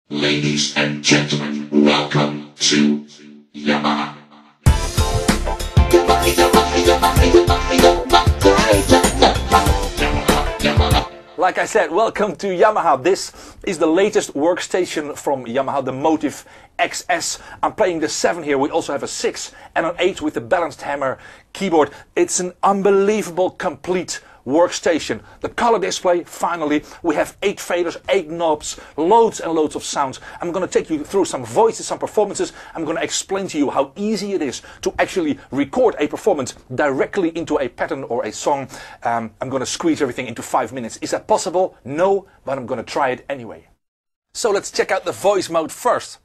Ladies and gentlemen, welcome to Yamaha. Like I said, welcome to Yamaha. This is the latest workstation from Yamaha, the MOTIF XS. I'm playing the 7 here. We also have a 6 and an 8 with the balanced hammer keyboard. It's an unbelievable complete workstation. The color display, finally. We have 8 faders, 8 knobs, loads and loads of sounds. I'm going to take you through some voices, some performances. I'm going to explain to you how easy it is to actually record a performance directly into a pattern or a song. I'm going to squeeze everything into 5 minutes. Is that possible? No, but I'm going to try it anyway. So let's check out the voice mode first.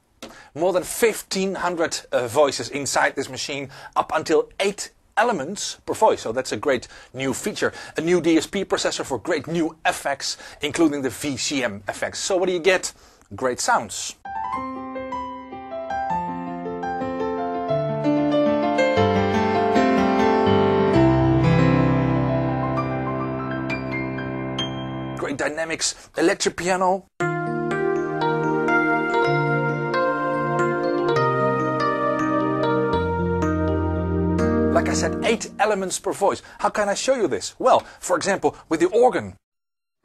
More than 1,500 voices inside this machine, up until 8 elements per voice, so that's a great new feature. A new DSP processor for great new effects, including the VCM effects. So what do you get? Great sounds. Great dynamics, electric piano. Like I said, 8 elements per voice. How can I show you this? Well, for example, with the organ.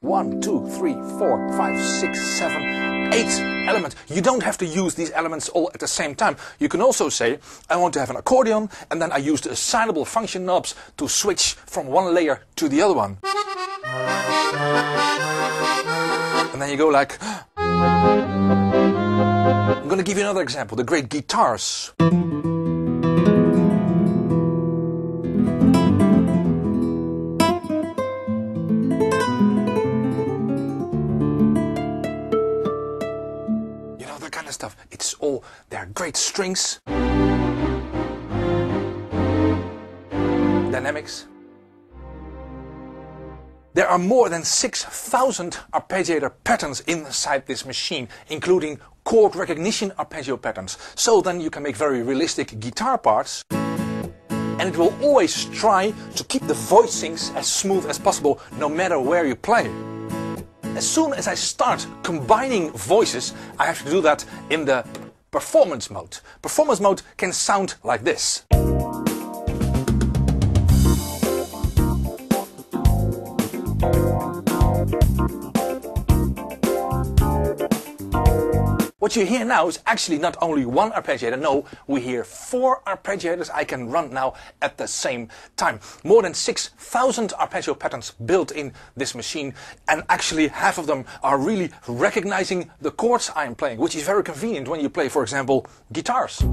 1, 2, 3, 4, 5, 6, 7, 8 elements. You don't have to use these elements all at the same time. You can also say, I want to have an accordion, and then I use the assignable function knobs to switch from one layer to the other one. And then you go like... I'm going to give you another example, the great guitars. Kind of stuff. It's all, they're great strings, dynamics. There are more than 6,000 arpeggiator patterns inside this machine, including chord recognition arpeggio patterns. So then you can make very realistic guitar parts, and it will always try to keep the voicings as smooth as possible, no matter where you play. As soon as I start combining voices, I have to do that in the performance mode. Performance mode can sound like this. What you hear now is actually not only one arpeggiator, no, we hear 4 arpeggiators I can run now at the same time. More than 6,000 arpeggio patterns built in this machine, and actually half of them are really recognizing the chords I am playing, which is very convenient when you play, for example, guitars.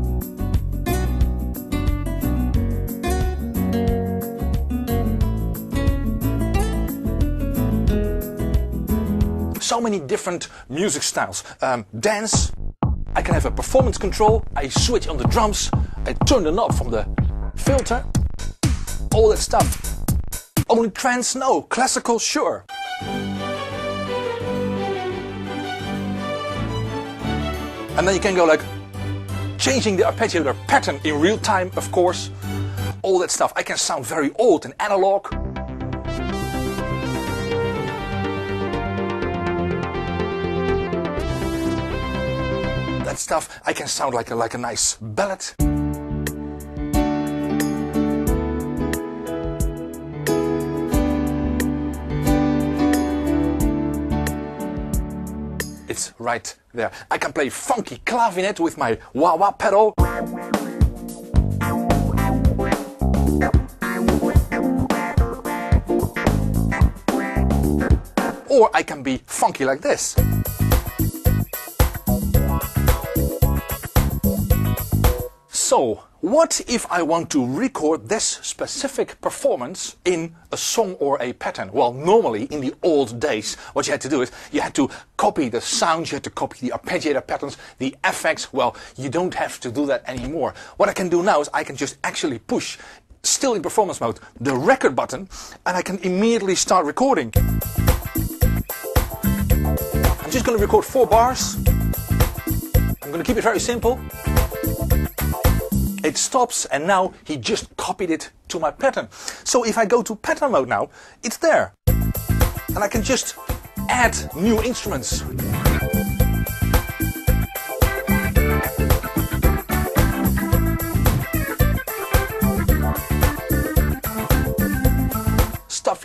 So many different music styles. Dance, I can have a performance control, I switch on the drums, I turn the knob from the filter, all that stuff. Only trance, no. Classical, sure. And then you can go like, changing the arpeggiator pattern in real time, of course. All that stuff. I can sound very old and analog. That stuff, I can sound like a nice ballad. It's right there. I can play funky clavinet with my wah-wah pedal. Or I can be funky like this. So, what if I want to record this specific performance in a song or a pattern? Well, normally in the old days, what you had to do is you had to copy the sounds, you had to copy the arpeggiator patterns, the effects. Well, you don't have to do that anymore. What I can do now is I can just actually push, still in performance mode, the record button, and I can immediately start recording. I'm just going to record 4 bars. I'm going to keep it very simple. It stops, and now he just copied it to my pattern. So if I go to pattern mode now, it's there. And I can just add new instruments.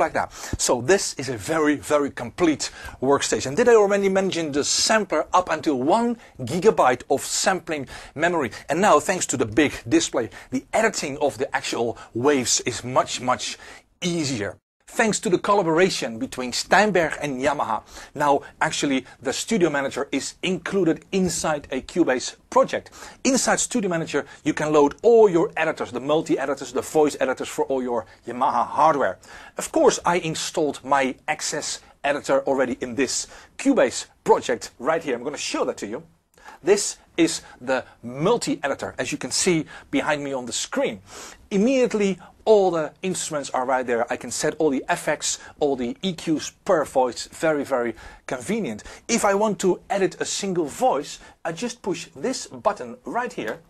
like that. So this is a very, very complete workstation. Did I already mention the sampler up until 1 GB of sampling memory? And now, thanks to the big display, the editing of the actual waves is much, much easier. Thanks to the collaboration between Steinberg and Yamaha, now actually the Studio Manager is included inside a Cubase project. Inside Studio Manager you can load all your editors, the multi-editors, the voice editors for all your Yamaha hardware. Of course, I installed my XS editor already in this Cubase project right here. I'm going to show that to you. This is the multi-editor, as you can see behind me on the screen. Immediately all the instruments are right there. I can set all the effects, all the EQs per voice. Very, very convenient. If I want to edit a single voice, I just push this button right here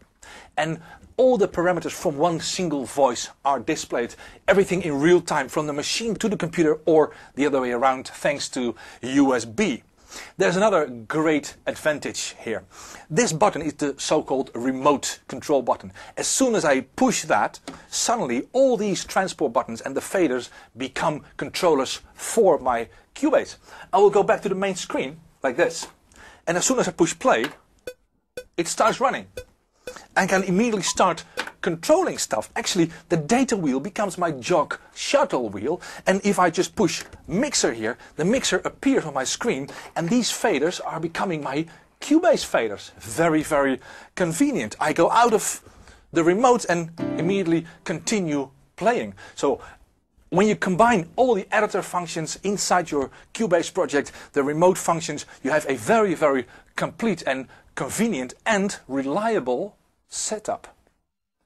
and all the parameters from one single voice are displayed. Everything in real time from the machine to the computer or the other way around, thanks to USB. There's another great advantage here. This button is the so-called remote control button. As soon as I push that, suddenly all these transport buttons and the faders become controllers for my Cubase. I will go back to the main screen like this. And as soon as I push play, it starts running. I can immediately start controlling stuff. Actually, the data wheel becomes my jog shuttle wheel, and if I just push mixer here, the mixer appears on my screen, and these faders are becoming my Cubase faders. Very, very convenient. I go out of the remote and immediately continue playing. So when you combine all the editor functions inside your Cubase project, the remote functions, you have a very, very complete and convenient and reliable setup.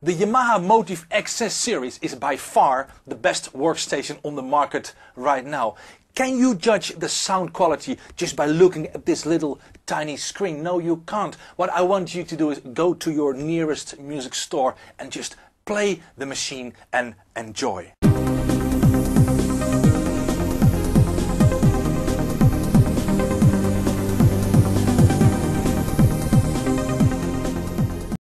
The Yamaha MOTIF XS series is by far the best workstation on the market right now. Can you judge the sound quality just by looking at this little tiny screen? No, you can't. What I want you to do is go to your nearest music store and just play the machine and enjoy.